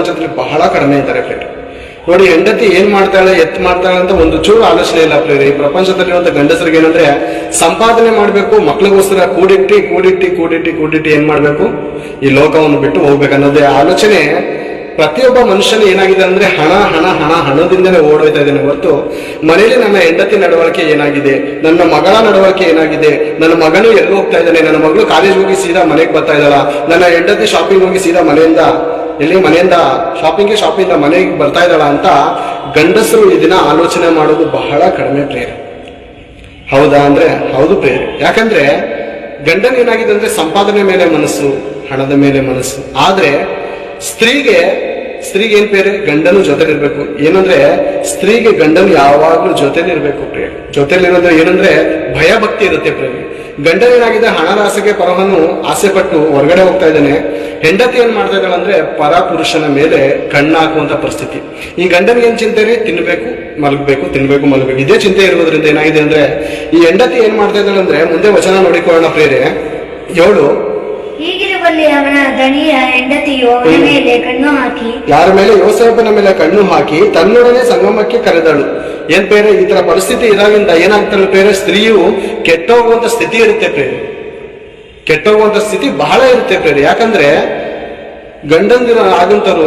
ಪ್ರಪಂಚದಲ್ಲಿ ಬಹಳ ಕಡಿಮೆ ಇದ್ದಾರೆ ಪ್ರೇರೆ. ನೋಡಿ, ಹೆಂಡತಿ ಏನ್ ಮಾಡ್ತಾಳೆ ಎತ್ ಮಾಡ್ತಾಳೆ ಅಂತ ಒಂದು ಚೂರು ಆಲೋಚನೆ ಇಲ್ಲ ಪ್ರೇರೆ. ಈ ಪ್ರಪಂಚದಲ್ಲಿರುವಂತ ಗಂಡಸರಿಗೆ ಏನಂದ್ರೆ ಸಂಪಾದನೆ ಮಾಡ್ಬೇಕು, ಮಕ್ಳಿಗೋಸ್ಕರ ಕೂಡಿಟ್ಟಿ ಏನ್ ಮಾಡ್ಬೇಕು, ಈ ಲೋಕವನ್ನು ಬಿಟ್ಟು ಹೋಗ್ಬೇಕು ಅನ್ನೋದೇ ಆಲೋಚನೆ ಪ್ರತಿಯೊಬ್ಬ ಮನುಷ್ಯನ ಏನಾಗಿದೆ ಅಂದ್ರೆ ಹಣದಿಂದಲೇ ಓಡೋಯ್ತಾ ಇದ್ದೇನೆ ಹೊರತು ಮನೆಯಲ್ಲಿ ನನ್ನ ಹೆಂಡತಿ ನಡವಳಿಕೆ ಏನಾಗಿದೆ, ನನ್ನ ಮಗಳ ನಡವಳಿಕೆ ಏನಾಗಿದೆ, ನನ್ನ ಮಗನು ಎಲ್ಲಿ ಹೋಗ್ತಾ ಇದ್ದಾನೆ, ನನ್ನ ಮಗಳು ಕಾಲೇಜ್ ಹೋಗಿ ಸೀದಾ ಮನೆಗೆ ಬರ್ತಾ ಇದ್ದಾಳ, ನನ್ನ ಹೆಂಡತಿ ಶಾಪಿಂಗ್ ಹೋಗಿ ಸೀದಾ ಮನೆಯಿಂದ ಶಾಪಿಂಗ್ ಮನೆಗೆ ಬರ್ತಾ ಇದ್ದಾಳ ಅಂತ ಗಂಡಸರು ಈ ದಿನ ಆಲೋಚನೆ ಮಾಡೋದು ಬಹಳ ಕಡಿಮೆ ಪ್ರೇರೆ. ಹೌದಾ ಅಂದ್ರೆ ಹೌದು ಪ್ರೇರೆ. ಯಾಕಂದ್ರೆ ಗಂಡನ ಏನಾಗಿದೆ ಅಂದ್ರೆ ಸಂಪಾದನೆ ಮೇಲೆ ಮನಸ್ಸು, ಹಣದ ಮೇಲೆ ಮನಸ್ಸು. ಆದ್ರೆ ಸ್ತ್ರೀಗೆ ಏನ್ ಬೇರೆ, ಗಂಡನು ಜೊತೆಲಿರ್ಬೇಕು. ಏನಂದ್ರೆ ಸ್ತ್ರೀಗೆ ಗಂಡನು ಯಾವಾಗ್ಲೂ ಜೊತೆಲಿರ್ಬೇಕು ಪ್ರಿಯ. ಜೊತೆಲಿರೋದು ಏನಂದ್ರೆ ಭಯ ಭಕ್ತಿ ಇರುತ್ತೆ ಪ್ರಿಯ. ಗಂಡನ ಏನಾಗಿದೆ ಹಣದ ಆಸೆಗೆ ಪರವನ್ನು ಆಸೆ ಪಟ್ಟು ಹೊರಗಡೆ ಹೋಗ್ತಾ ಇದ್ದಾನೆ. ಹೆಂಡತಿ ಏನ್ ಮಾಡ್ತಾ ಇದ್ದಾಳೆ ಅಂದ್ರೆ ಪರ ಪುರುಷನ ಮೇಲೆ ಕಣ್ಣಾಕುವಂತ ಪರಿಸ್ಥಿತಿ. ಈ ಗಂಡನಿಗೆ ಏನ್ ಚಿಂತೆ ರೀ, ತಿನ್ಬೇಕು ಮಲಗಬೇಕು ಇದೇ ಚಿಂತೆ ಇರುವುದರಿಂದ ಏನಾಗಿದೆ ಅಂದ್ರೆ ಈ ಹೆಂಡತಿ ಏನ್ ಮಾಡ್ತಾ ಇದ್ದಾಳೆ ಅಂದ್ರೆ, ಮುಂದೆ ವಚನ ನೋಡಿಕೊಳ್ಳೋಣ ಪ್ರೇರೆ. 7 ಹೀಗಿರುವಲ್ಲಿ ಅವನ ದಣಿಯ ಹೆಂಡತಿಯು ಅವನ ಮೇಲೆ ಕಣ್ಣು ಹಾಕಿ, ಯಾರ ಮೇಲೆ? ಯೋಸೇಫನ ಮೇಲೆ ಕಣ್ಣು ಹಾಕಿ ತನ್ನೊಡನೆ ಸಂಗಮಕ್ಕೆ ಕರೆದಳು. ಏನ್ ಬೇರೆ ಈ ತರ ಪರಿಸ್ಥಿತಿ ಇದಾಗಿಂದ ಏನಾಗ್ತಾಳೆ ಬೇರೆ, ಸ್ತ್ರೀಯು ಕೆಟ್ಟೋಗುವಂತ ಸ್ಥಿತಿ ಇರುತ್ತೆ ಪ್ರೇರೆ. ಕೆಟ್ಟೋಗುವಂತ ಸ್ಥಿತಿ ಬಹಳ ಇರುತ್ತೆ ಪ್ರೇರೆ. ಯಾಕಂದ್ರೆ ಗಂಡಂದಿರ ಆಗಂತರು